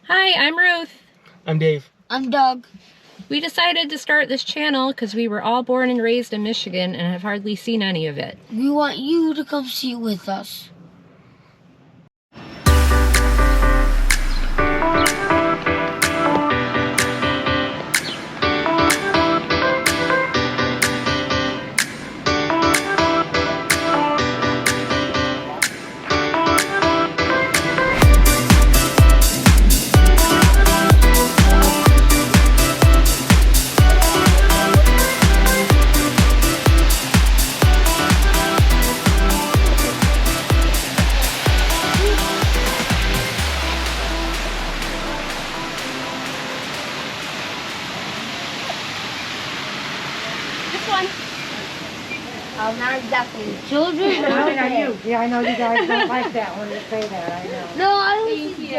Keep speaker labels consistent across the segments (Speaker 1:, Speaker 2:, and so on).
Speaker 1: Hi, I'm Ruth.
Speaker 2: I'm Dave.
Speaker 3: I'm Doug.
Speaker 1: We decided to start this channel because we were all born and raised in Michigan and have hardly seen any of it.
Speaker 3: We want you to come see it with us. Not exactly. Children.
Speaker 4: Yeah, I know you guys don't like that when you say that. I know.
Speaker 3: No, I don't think you.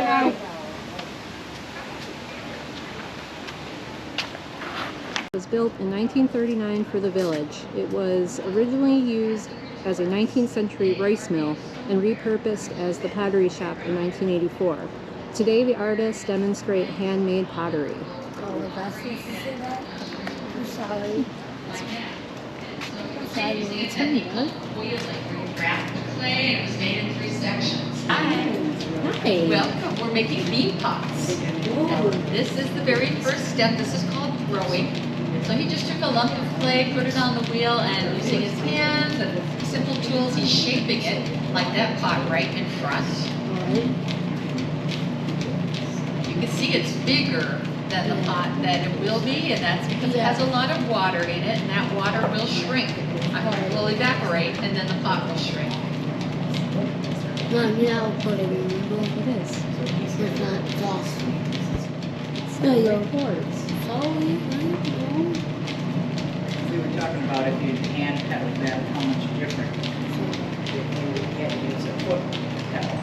Speaker 1: It was built in 1939 for the village. It was originally used as a 19th century rice mill and repurposed as the pottery shop in 1984. Today the artists demonstrate handmade pottery.
Speaker 3: Oh, was I supposed to say that? I'm sorry.
Speaker 5: Wrapped with clay and it was made in 3 sections.
Speaker 1: Hi.
Speaker 5: Welcome. We're making bean pots. This is the very first step. This is called throwing. So he just took a lump of clay, put it on the wheel, and using his hands and simple tools, he's shaping it like that pot right in front. You can see it's bigger than the pot that it will be, and that's because it has a lot of water in it, and that water will shrink. Will evaporate, and then the pot will shrink.
Speaker 3: Mom, yeah, I'll put it in the bowl.
Speaker 1: It is.
Speaker 3: It's not awesome.
Speaker 1: No, your cords.
Speaker 3: Sorry,
Speaker 6: We were talking about if you hand pedal that, how much different if you can't use a foot pedal.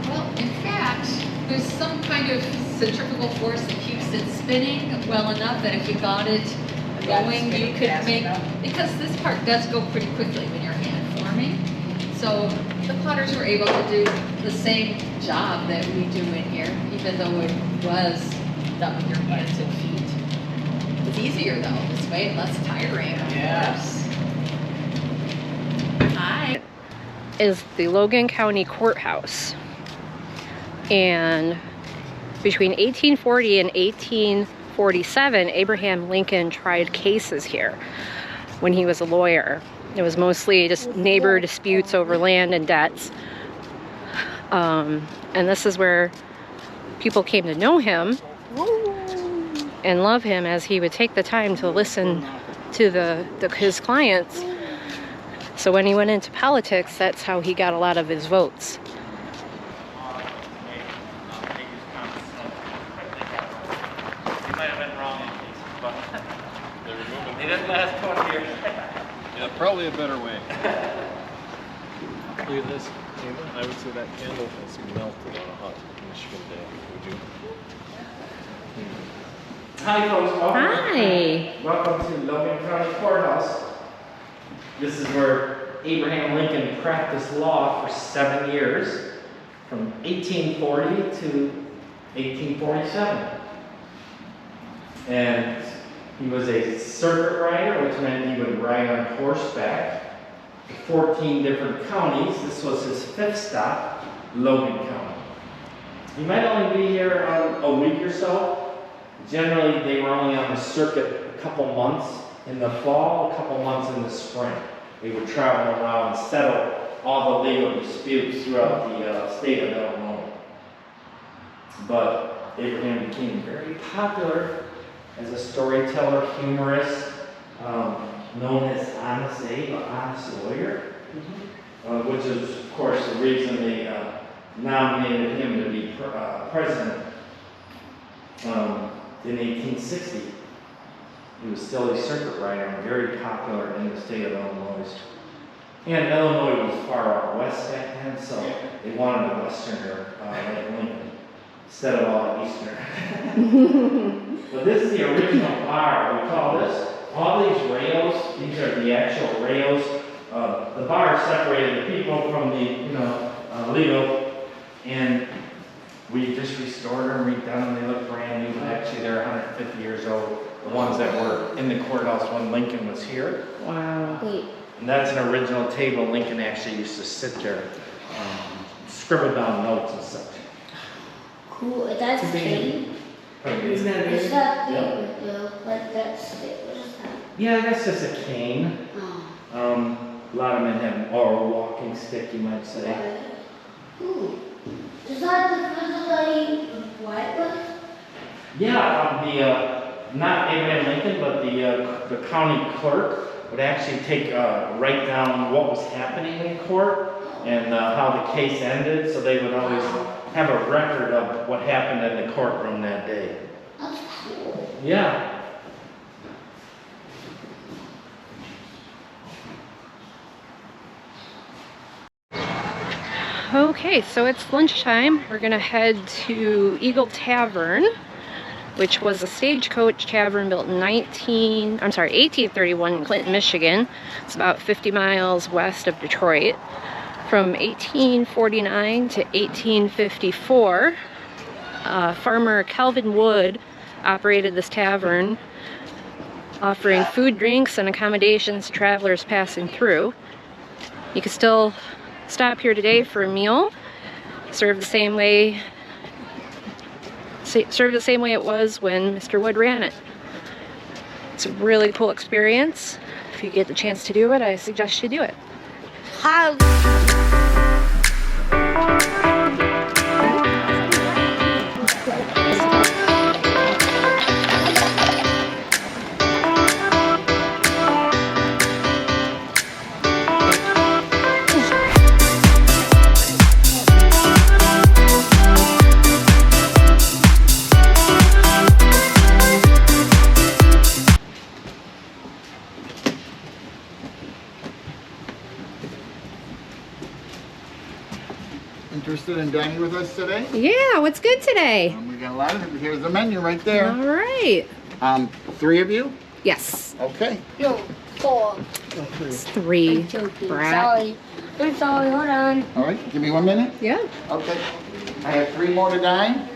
Speaker 5: Well, in fact, there's some kind of centrifugal force that keeps it spinning well enough that if you got it going, you could make, because this part does go pretty quickly when you're hand forming. So the potters were able to do the same job that we do in here, even though it was done with your hands and feet. It's easier though, this way, and less tiring, of course. Hi.
Speaker 1: Is the Logan County Courthouse. And between 1840 and 1847, Abraham Lincoln tried cases here when he was a lawyer. It was mostly just neighbor disputes over land and debts. And this is where people came to know him and love him, as he would take the time to listen to his clients. So when he went into politics, that's how he got a lot of his votes.
Speaker 2: They didn't last 20 years.
Speaker 7: Yeah, probably a better way. Look at this. I would say that candle has melted on a hot Michigan day. Would you?
Speaker 2: Hi folks, welcome.
Speaker 1: Hi.
Speaker 2: Welcome to Logan County Courthouse. This is where Abraham Lincoln practiced law for 7 years, from 1840 to 1847. And he was a circuit rider, which meant he would ride on horseback. 14 different counties. This was his 5th stop, Logan County. He might only be here a week or so. Generally, they were only on the circuit a couple months in the fall, a couple months in the spring. They would travel around and settle all the legal disputes throughout the state of Illinois. But Abraham became very popular as a storyteller, humorist, known as Honest Abe, an honest lawyer, which is, of course, the reason they nominated him to be president in 1860. He was still a circuit rider and very popular in the state of Illinois. And Illinois was far out west back then, so they wanted a westerner like Lincoln instead of all an easterner. But this is the original bar. We call this, all these rails, these are the actual rails. The bar separated the people from the, legal, and We just restored them, redone them, they look brand new, but actually they're 150 years old. The ones that were in the courthouse when Lincoln was here.
Speaker 1: Wow.
Speaker 3: Wait.
Speaker 2: And that's an original table Lincoln actually used to sit there, scribble down notes and such.
Speaker 3: Cool. That's cane.
Speaker 6: Isn't that
Speaker 3: Is
Speaker 6: amazing?
Speaker 3: that big? No, but that's big. What is that?
Speaker 2: Yeah, that's just a cane.
Speaker 3: Oh.
Speaker 2: A lot of men have, or a walking stick, you might say.
Speaker 3: Ooh. Is that the physically white one?
Speaker 2: Yeah, not Abraham Lincoln, but the county clerk would actually write down what was happening in court and how the case ended, so they would always have a record of what happened in the courtroom that day.
Speaker 3: That's cool.
Speaker 2: Yeah.
Speaker 1: Okay, so it's lunchtime. We're gonna head to Eagle Tavern, which was a stagecoach tavern built in 1831 in Clinton, Michigan. It's about 50 miles west of Detroit. From 1849 to 1854, farmer Calvin Wood operated this tavern, offering food, drinks, and accommodations to travelers passing through. You can still stop here today for a meal, served the same way it was when Mr. Wood ran it. It's a really cool experience. If you get the chance to do it, I suggest you do it.
Speaker 3: How?
Speaker 8: Interested in dining with us today?
Speaker 1: Yeah, what's good today?
Speaker 8: We got a lot of it. Here's the menu right there.
Speaker 1: All right.
Speaker 8: 3 of you?
Speaker 1: Yes,
Speaker 8: Okay.
Speaker 3: No, 4.
Speaker 1: it's 3.
Speaker 3: I'm joking.
Speaker 1: Brat.
Speaker 3: Sorry. I'm sorry. Hold on.
Speaker 8: All right. Give me 1 minute.
Speaker 1: Yeah,
Speaker 8: Okay. I have 3 more to dine.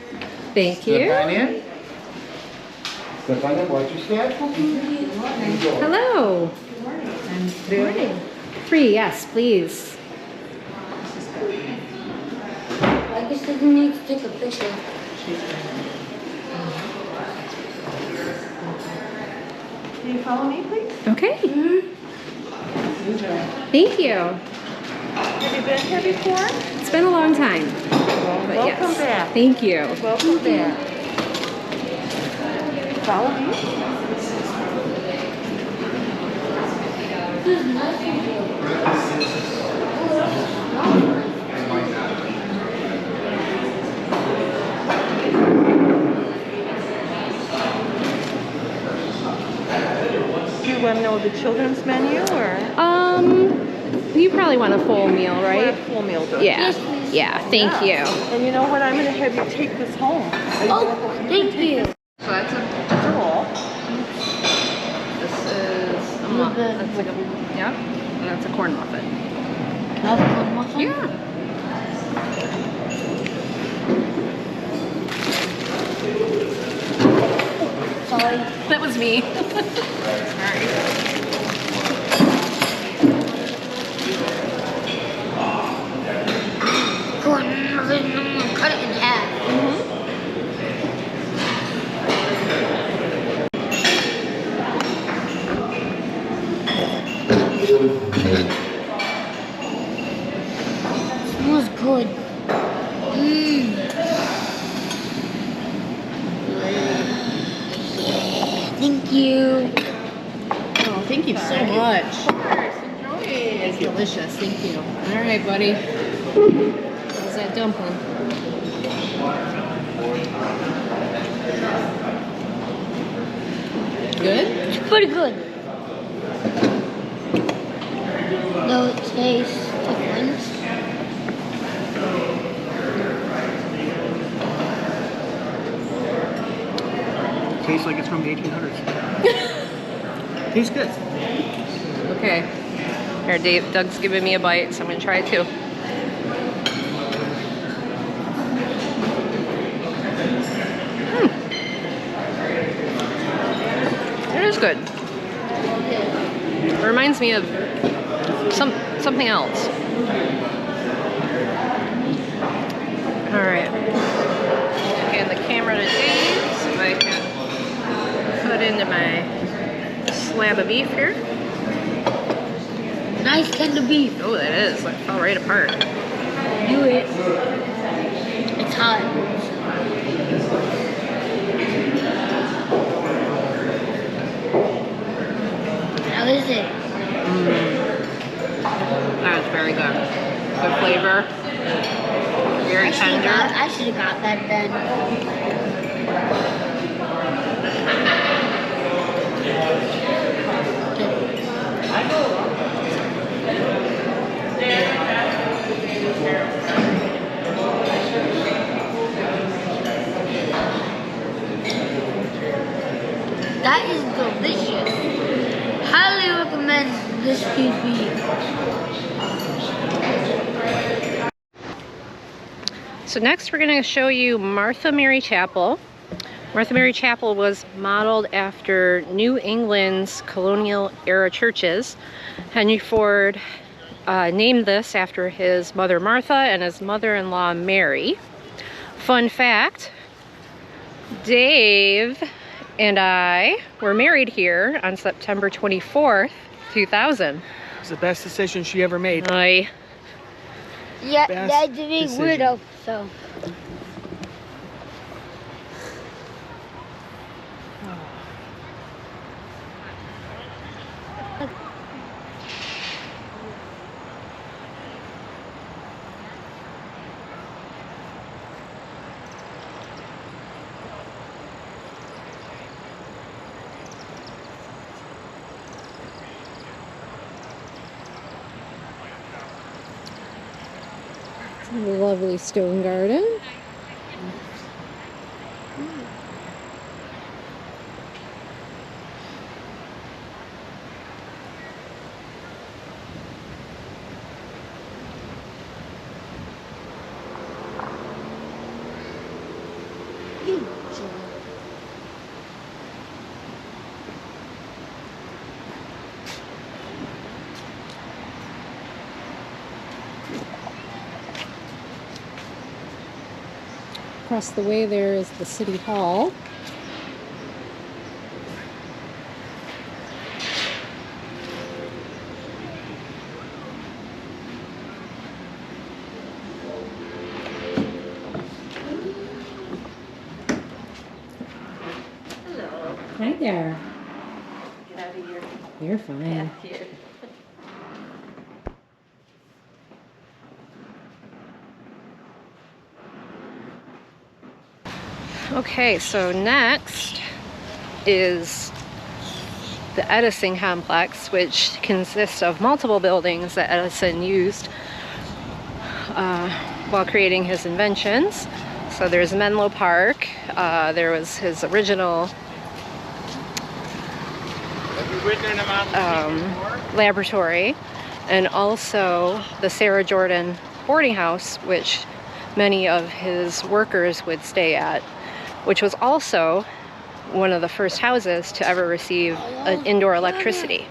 Speaker 1: thank
Speaker 8: Step
Speaker 1: you.
Speaker 8: on in. Step on in. Watch your step. Enjoy.
Speaker 1: Hello. Good morning. 3, yes, please.
Speaker 3: I guess I need to take a picture.
Speaker 4: Can you follow me, please?
Speaker 1: Okay. Thank you.
Speaker 4: Have you been here before?
Speaker 1: It's been a long time. But
Speaker 4: Welcome
Speaker 1: yes.
Speaker 4: back.
Speaker 1: Thank you.
Speaker 4: Welcome back. Follow me.
Speaker 3: This is nice of you.
Speaker 4: Do you want to know the children's menu or?
Speaker 1: You probably want a full meal,
Speaker 4: Or a
Speaker 1: right?
Speaker 4: full meal? Though?
Speaker 1: Yeah. Yeah, thank you.
Speaker 4: And you know what? I'm going to have you take this home.
Speaker 3: Oh, thank you.
Speaker 1: So that's a
Speaker 4: roll.
Speaker 1: This is a muffin. That's like a, yeah, and that's a corn muffin.
Speaker 3: That's a good muffin?
Speaker 1: Yeah.
Speaker 3: Sorry.
Speaker 1: That was me.
Speaker 3: Go on, I'm gonna cut it in half. Smells good. Thank you.
Speaker 1: Oh, thank you so much. Of course, enjoy it. It's delicious. Thank you. All right, buddy. How's that dumpling? Good?
Speaker 3: It's pretty good. Though it tastes different.
Speaker 6: Tastes like it's from the 1800s. Tastes good.
Speaker 1: Okay. Here, Dave. Doug's giving me a bite, so I'm gonna try it too. reminds me of something else. All right. And the camera to Dave, so I can put into my slab of beef here.
Speaker 3: Nice tender beef.
Speaker 1: Oh, that is. That fell right apart.
Speaker 3: Do it. It's hot. How is it?
Speaker 1: That's very good. Good flavor. Very tender.
Speaker 3: I should have got that then. That is delicious. Highly recommend this TV.
Speaker 1: So next we're going to show you Martha Mary Chapel. Martha Mary Chapel was modeled after New England's colonial era churches. Henry Ford named this after his mother Martha and his mother-in-law Mary. Fun fact, Dave and I were married here on September 24th, 2000.
Speaker 9: It's the best decision she ever made.
Speaker 3: Yeah,
Speaker 9: Best
Speaker 3: Dad's a big
Speaker 9: decision.
Speaker 3: weirdo, so.
Speaker 1: Lovely stone garden. Across the way there is the City Hall.
Speaker 5: Hello.
Speaker 1: Hi there.
Speaker 5: Get out of here.
Speaker 1: You're fine.
Speaker 5: Here.
Speaker 1: Okay, so next is the Edison complex, which consists of multiple buildings that Edison used while creating his inventions. So there's Menlo Park, there was his original laboratory, and also the Sarah Jordan boarding house, which many of his workers would stay at, which was also one of the first houses to ever receive indoor electricity.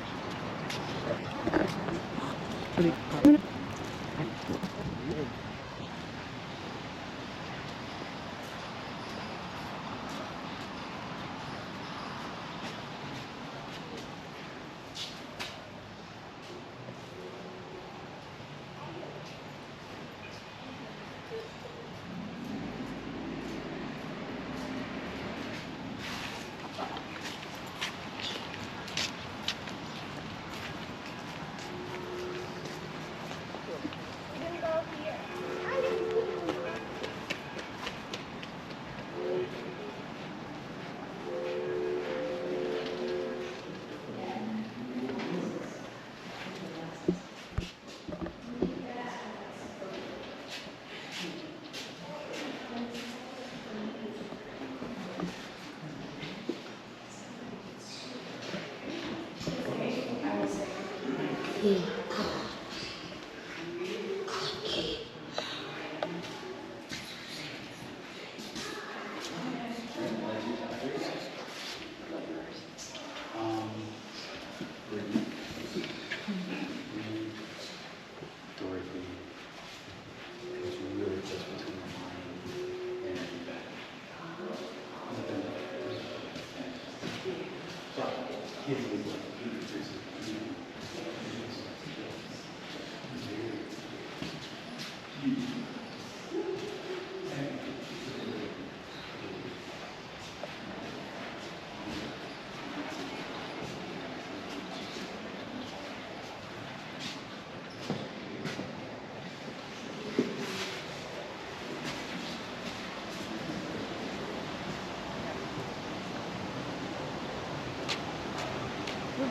Speaker 1: I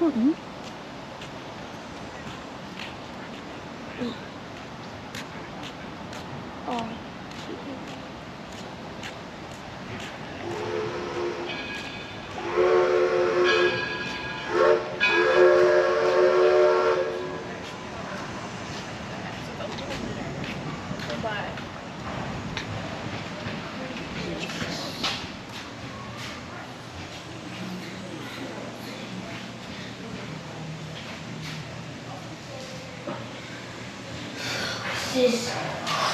Speaker 1: don't know.
Speaker 3: Oh. This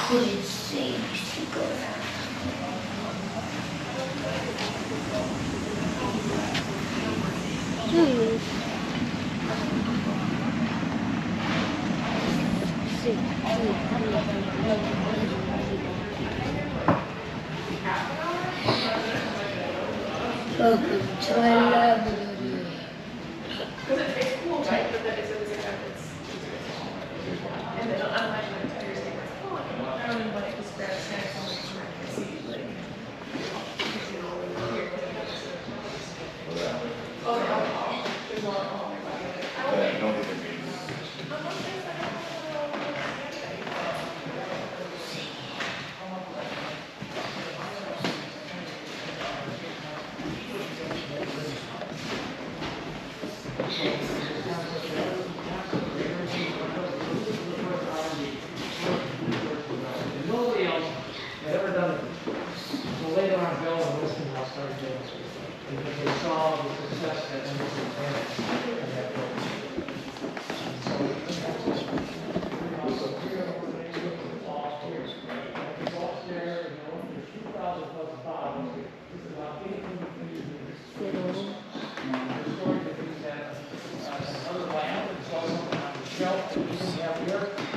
Speaker 3: would insane cigar. Welcome to my laboratory.
Speaker 10: Because it's cool, right? But then it's and then unlike my entire state, it's cool. I don't even want it to spread its neck on the track. I see, like, oh, no, there's a lot of alcohol in my body.
Speaker 8: Don't even mean.
Speaker 2: Nobody else had ever done it. So later on, Bill and Westinghouse started doing this because they saw the success that Emerson had in that building.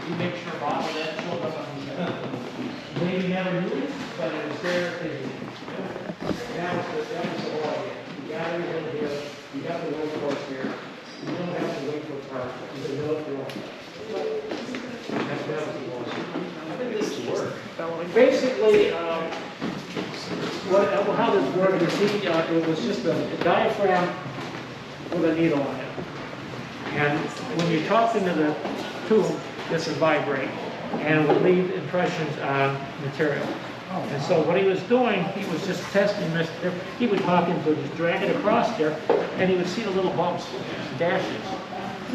Speaker 2: You make sure Bob and Ed showed up on the maybe never knew it, but it was there. That was the whole idea. You got everything here. You got the workforce here. You don't have to wait for a part. You can do it for That's what was the goal. I think this will work. Basically, how this worked is it was just a diaphragm with a needle on it. And when you talked into the tube, this would vibrate and it would leave impressions on material. And so what he was doing, he was just testing this. He would talk into it, just drag it across there, and he would see the little bumps, dashes.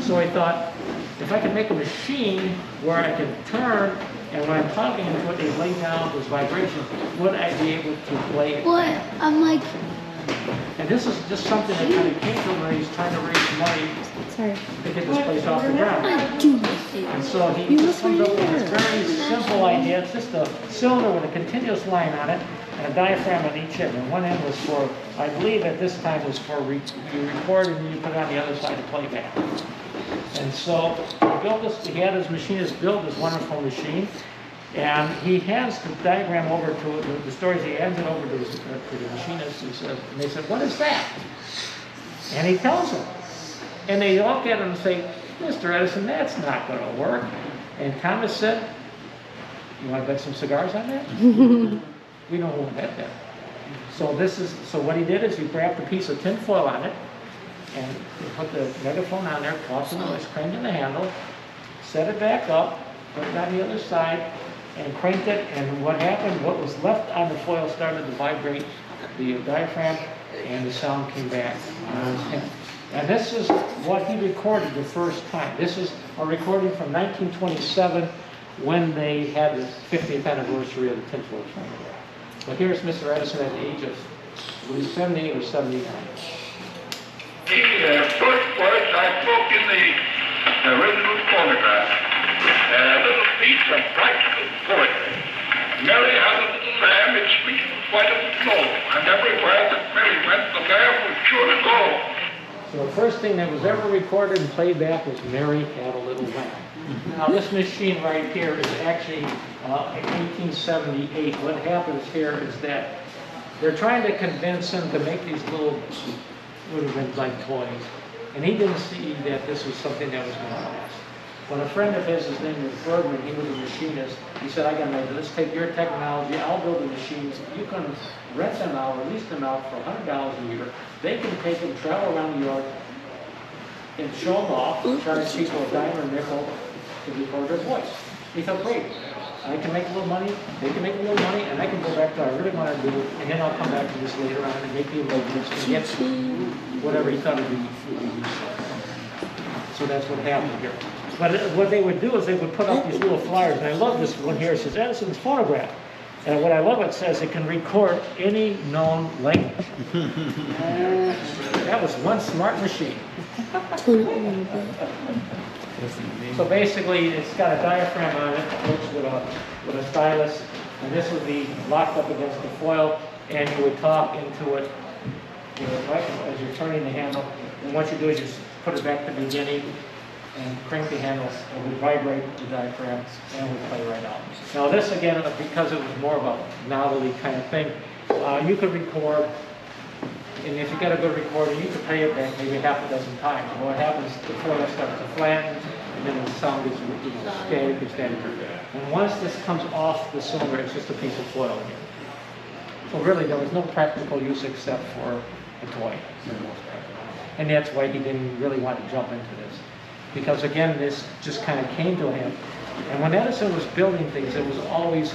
Speaker 2: So I thought, if I could make a machine where I could turn, and when I'm talking into it, they lay down those vibrations, would I be able to play it?
Speaker 3: What? I'm like,
Speaker 2: And this is just something that kind of came to him when he was trying to raise money to get this place off the ground.
Speaker 3: I do nothing.
Speaker 2: And so he just comes up with this very simple idea. It's just a cylinder with a continuous line on it and a diaphragm on each end. And one end was for, I believe at this time was for you record and then you put it on the other side to play back. And so he built this, he had his machinist build this wonderful machine. And he hands the diagram over to the stories. He hands it over to the machinist. He says, and they said, "What is that?" And he tells them. And they look at him and say, "Mr. Edison, that's not going to work." And Thomas said, "You want to bet some cigars on that?" We don't want to bet that. So what he did is he grabbed a piece of tin foil on it, and he put the megaphone on there, tossed it in the cranked in the handle, set it back up, put it on the other side, and cranked it, and what happened, what was left on the foil started to vibrate the diaphragm, and the sound came back on his hand. And this is what he recorded the first time. This is a recording from 1927 when they had the 50th anniversary of the tinfoil train. But here's Mr. Edison at the age of, I believe, 78 or 79.
Speaker 11: The first words I spoke in the original photograph, a little piece of practical poetry. Mary had a little lamb, its fleece was white as snow, and everywhere that Mary went, the lamb was sure to go.
Speaker 2: So the first thing that was ever recorded and played back was Mary Had a Little Lamb. Now this machine right here is actually 1878. What happens here is that they're trying to convince him to make these little, would have been like toys. And he didn't see that this was something that was going to last.
Speaker 12: When a friend of his name was Bergman, he was a machinist, he said, I got an idea, let's take your technology, I'll build the machines, you can rent them out, or lease them out for $100 a year. They can take them, travel around New York, and show them off, charge people a dime or a nickel to record their voice. He thought, great, I can make a little money, they can make a little money, and I can go back to what I really want to do, and then I'll come back to this later on and make the arrangements and get whatever he thought would be useful. So that's what happened here. But what they would do is they would put up these little flyers, and I love this one here. It says Edison's phonograph. And what I love, it says it can record any known language. That was one smart machine. So basically, it's got a diaphragm on it, it works with a stylus, and this would be locked up against the foil, and you would talk into it, right as you're turning the handle. And what you do is you put it back to the beginning and crank the handle, and would vibrate the diaphragm, and would play right out. Now this, again, because it was more of a novelty kind of thing, you could record, and if you got a good recording, you could play it back maybe half a dozen times. And what happens, the foil starts to flatten, and then the sound is static and static. And once this comes off the cylinder, it's just a piece of foil again. So really, there was no practical use except for a toy, for the most part. And that's why he didn't really want to jump into this. Because again, this just kind of came to him. And when Edison was building things, it was always,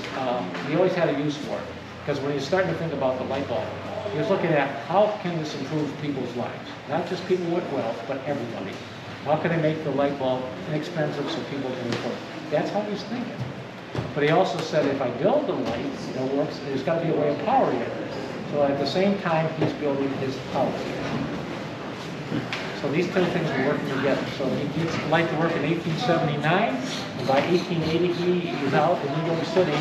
Speaker 12: he always had a use for it. Because when he was starting to think about the light bulb, he was looking at how can this improve people's lives? Not just people with wealth, but everybody. How can I make the light bulb inexpensive so people can afford it? That's how he was thinking. But he also said, if I build the light that works, there's got to be a way of powering it. So at the same time, he's building his power station. So these two things were working together. So he gets the light to work in 1879, and by 1880 he was out in New York City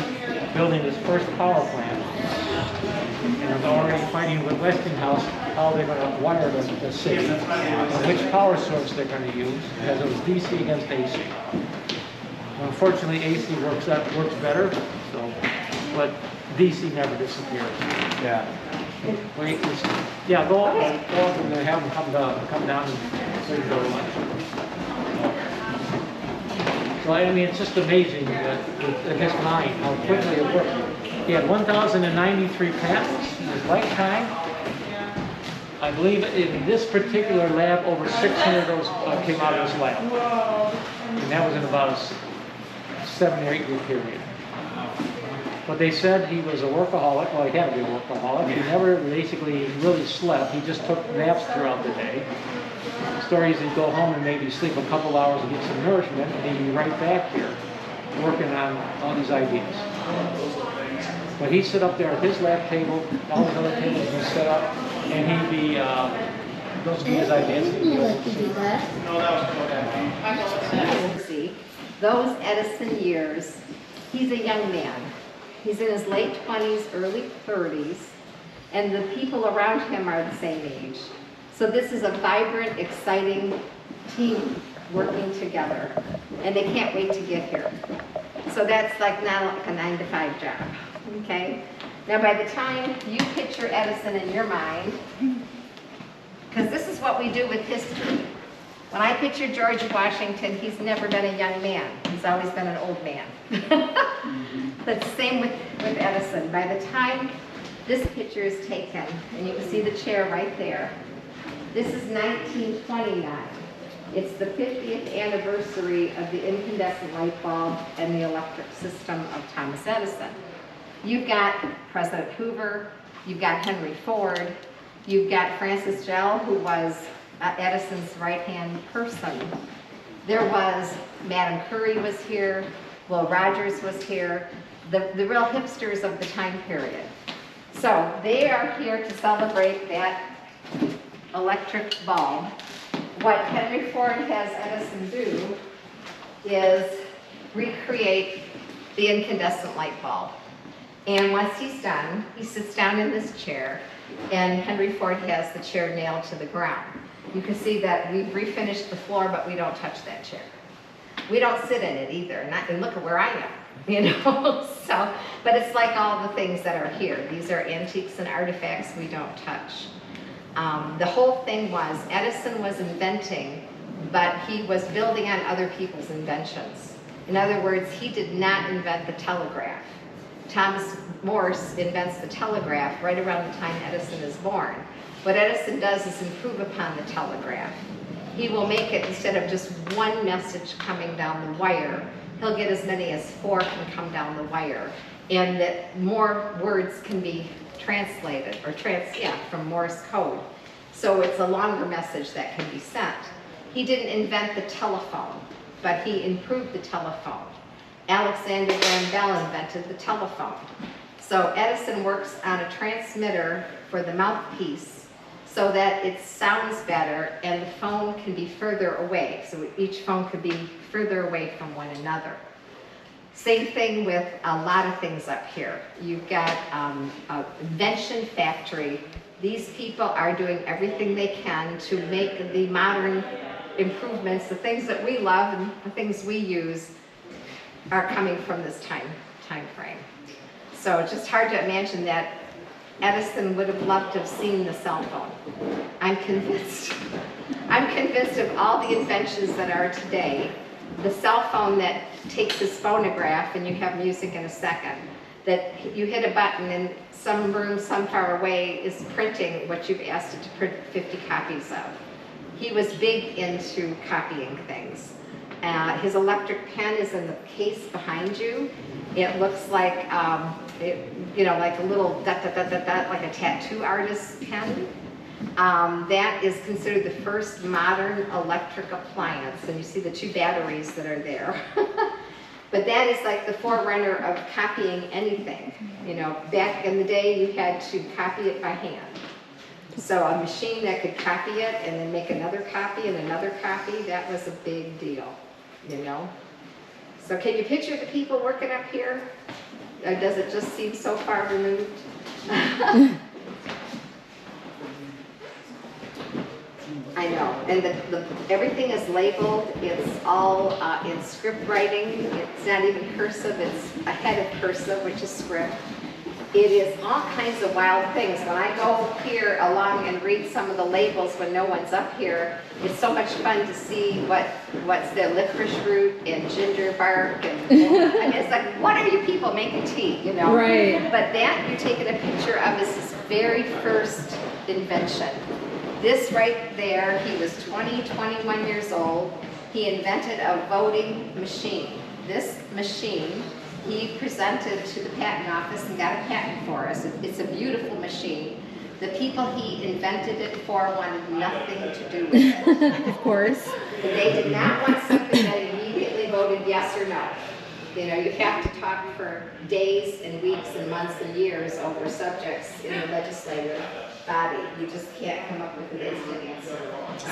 Speaker 12: building his first power plant. And was already fighting with Westinghouse how they're going to wire the city, and which power source they're going to use, because it was DC against AC. Unfortunately, AC works better, so, but DC never disappears.
Speaker 2: Yeah.
Speaker 12: Wait, yeah, go up and have them come down and so you go to lunch. So I mean, it's just amazing with his mind how quickly it worked. He had 1,093 patents in his lifetime. I believe in this particular lab, over 600 of those came out of his lab, and that was in about a 7 or 8 year period. But they said he was a workaholic. Well, he had to be a workaholic. He never basically really slept. He just took naps throughout the day. The story is he'd go home and maybe sleep a couple hours and get some nourishment, and he'd be right back here working on all these ideas. But he'd sit up there at his lab table, all his other tables would be set up, and he'd be, those would be his ideas.
Speaker 13: See, those Edison years, he's a young man. He's in his late 20s, early 30s, and the people around him are the same age. So this is a vibrant, exciting team working together, and they can't wait to get here. So that's like not like a 9-to-5 job, okay? Now by the time you picture Edison in your mind, because this is what we do with history. When I picture George Washington, he's never been a young man. He's always been an old man. But same with Edison. By the time this picture is taken, and you can see the chair right there, this is 1929. It's the 50th anniversary of the incandescent light bulb and the electric system of Thomas Edison. You've got President Hoover, you've got Henry Ford, you've got Francis Gell, who was Edison's right-hand person. There was, Madame Curie was here, Will Rogers was here, the real hipsters of the time period. So they are here to celebrate that electric bulb. What Henry Ford has Edison do is recreate the incandescent light bulb. And once he's done, he sits down in this chair, and Henry Ford has the chair nailed to the ground. You can see that we've refinished the floor, but we don't touch that chair. We don't sit in it either, and look at where I am, you know? So, but it's like all the things that are here. These are antiques and artifacts we don't touch. The whole thing was, Edison was inventing but he was building on other people's inventions. In other words, he did not invent the telegraph. Thomas Morse invents the telegraph right around the time Edison is born. What Edison does is improve upon the telegraph. He will make it, instead of just one message coming down the wire, he'll get as many as 4 can come down the wire, and that more words can be translated, or from Morse code. So it's a longer message that can be sent. He didn't invent the telephone, but he improved the telephone. Alexander Graham Bell invented the telephone. So Edison works on a transmitter for the mouthpiece so that it sounds better and the phone can be further away. So each phone could be further away from one another. Same thing with a lot of things up here. You've got an invention factory. These people are doing everything they can to make the modern improvements, the things that we love and the things we use, are coming from this time frame. So it's just hard to imagine that Edison would have loved to have seen the cell phone. I'm convinced of all the inventions that are today, the cell phone that takes this phonograph and you have music in a second, that you hit a button and some room some far away is printing what you've asked it to print 50 copies of. He was big into copying things. His electric pen is in the case behind you. It looks like, like a little dot, dot, dot, dot, dot, like a tattoo artist's pen. That is considered the first modern electric appliance, and you see the 2 batteries that are there. But that is like the forerunner of copying anything. Back in the day, you had to copy it by hand. So a machine that could copy it and then make another copy and another copy, that was a big deal, So can you picture the people working up here? Or does it just seem so far removed? I know, and everything is labeled. It's all in script writing. It's not even cursive. It's ahead of cursive, which is script. It is all kinds of wild things. When I go here along and read some of the labels when no one's up here, it's so much fun to see what's the licorice root and ginger bark. And it's like, what are you people making tea, Right. But that you're taking a picture of is his very first invention. This right there, he was 21 years old. He invented a voting machine. This machine he presented to the patent office and got a patent for us. It's a beautiful machine. The people he invented it for wanted nothing to do with it. Of course. They did not want something that immediately voted yes or no. You have to talk for days and weeks and months and years over subjects in the legislative body. You just can't come up with an instant answer.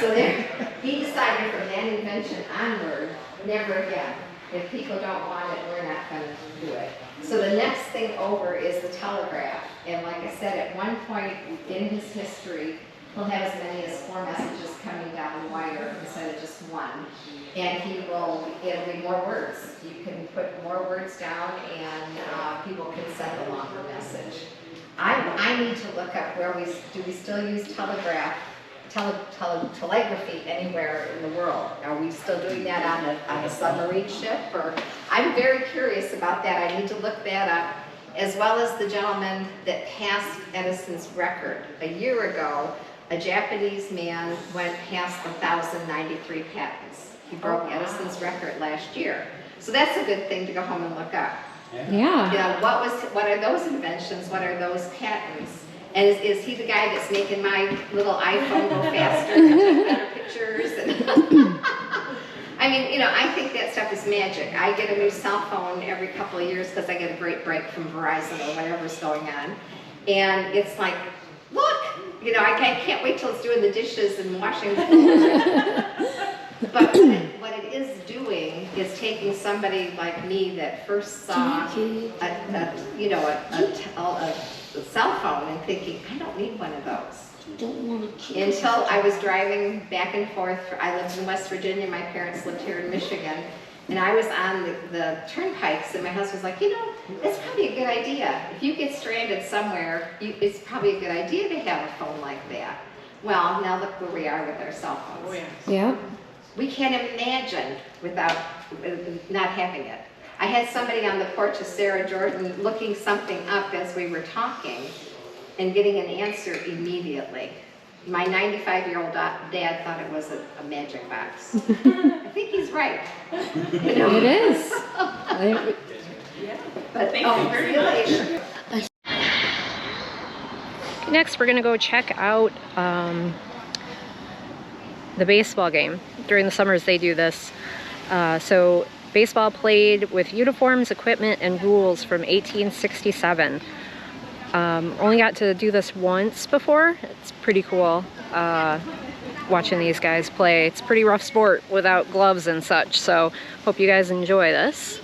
Speaker 13: So then he decided from that invention onward, never again. If people don't want it, we're not going to do it. So the next thing over is the telegraph. And like I said, at one point in his history, he'll have as many as 4 messages coming down the wire instead of just 1. And it'll be more words. You can put more words down and people can send a longer message. I need to look up do we still use telegraphy anywhere in the world? Are we still doing that on a submarine ship? Or I'm very curious about that. I need to look that up, as well as the gentleman that passed Edison's record. A year ago, a Japanese man went past 1,093 patents. He broke Edison's record last year. So that's a good thing to go home and look up. Yeah. What are those inventions? What are those patents? And is he the guy that's making my little iPhone go faster and take better pictures? I mean, I think that stuff is magic. I get a new cell phone every couple of years because I get a great break from Verizon or whatever's going on. And it's like, look, I can't wait till it's doing the dishes and washing the clothes. But what it is doing is taking somebody like me that first saw a cell phone and thinking, I don't need one of those. Until I was driving back and forth. I lived in West Virginia. My parents lived here in Michigan. And I was on the turnpikes, and my husband was like, it's probably a good idea. If you get stranded somewhere, it's probably a good idea to have a phone like that. Well, now look where we are with our cell phones.
Speaker 1: Yeah.
Speaker 13: We can't imagine without not having it. I had somebody on the porch of Sarah Jordan looking something up as we were talking and getting an answer immediately. My 95-year-old dad thought it was a magic box. I think he's right. You know?
Speaker 1: It is.
Speaker 13: But,
Speaker 10: Thank you very much.
Speaker 1: Next, we're gonna go check out the baseball game. During the summers, they do this. So baseball played with uniforms, equipment, and rules from 1867. Only got to do this once before. It's pretty cool watching these guys play. It's a pretty rough sport without gloves and such, so hope you guys enjoy this.